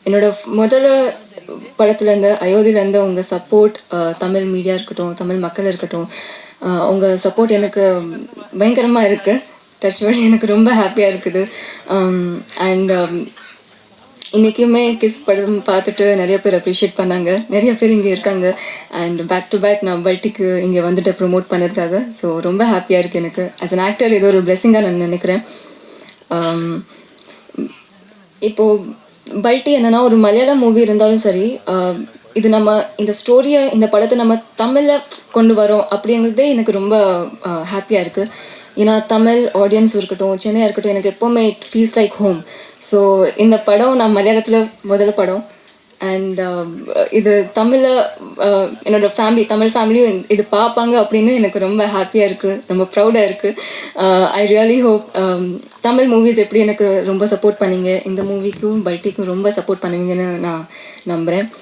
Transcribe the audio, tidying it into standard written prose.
என்னோட முதல்ல படத்துலேருந்து அயோத்தியிலேருந்து உங்கள் சப்போர்ட், தமிழ் மீடியா இருக்கட்டும், தமிழ் மக்கள் இருக்கட்டும், உங்கள் சப்போர்ட் எனக்கு பயங்கரமாக இருக்குது. டச் வேர்ட் எனக்கு ரொம்ப ஹாப்பியாக இருக்குது. அண்ட் இன்றைக்குமே கிஸ் படம் பார்த்துட்டு நிறைய பேர் அப்ரிஷியேட் பண்ணாங்க. நிறைய பேர் இங்கே இருக்காங்க. அண்ட் பேக் டு பேக் நான் பல்ட்டிக்கு இங்கே வந்துட்டு ப்ரொமோட் பண்ணதுக்காக. ஸோ ரொம்ப ஹாப்பியாக இருக்குது எனக்கு. ஆஸ் அன் ஆக்டர் இது ஒரு பிளெஸிங்காக நான் நினைக்கிறேன். இப்போது பல்ட்டி என்னென்னா ஒரு மலையாளம் மூவி இருந்தாலும் சரி, இது நம்ம இந்த ஸ்டோரியை இந்த படத்தை நம்ம தமிழில் கொண்டு வரோம் அப்படிங்கிறதே எனக்கு ரொம்ப ஹாப்பியாக இருக்குது. ஏன்னா தமிழ் ஆடியன்ஸ் இருக்கட்டும், சென்னையாக இருக்கட்டும், எனக்கு எப்போவுமே it feels like home. So இந்த படம் நான் மலையாளத்தில் முதல் படம். அண்ட் இது தமிழில் என்னோடய ஃபேமிலி, தமிழ் ஃபேமிலியும் இது பார்ப்பாங்க அப்படின்னு எனக்கு ரொம்ப ஹாப்பியாக இருக்குது, ரொம்ப ப்ரௌடாக இருக்குது. I really hope Tamil movies எப்படி எனக்கு ரொம்ப சப்போர்ட் பண்ணீங்க, இந்த மூவிக்கும் பல்ட்டிக்கும் ரொம்ப சப்போர்ட் பண்ணுவீங்கன்னு நான் நம்புகிறேன்.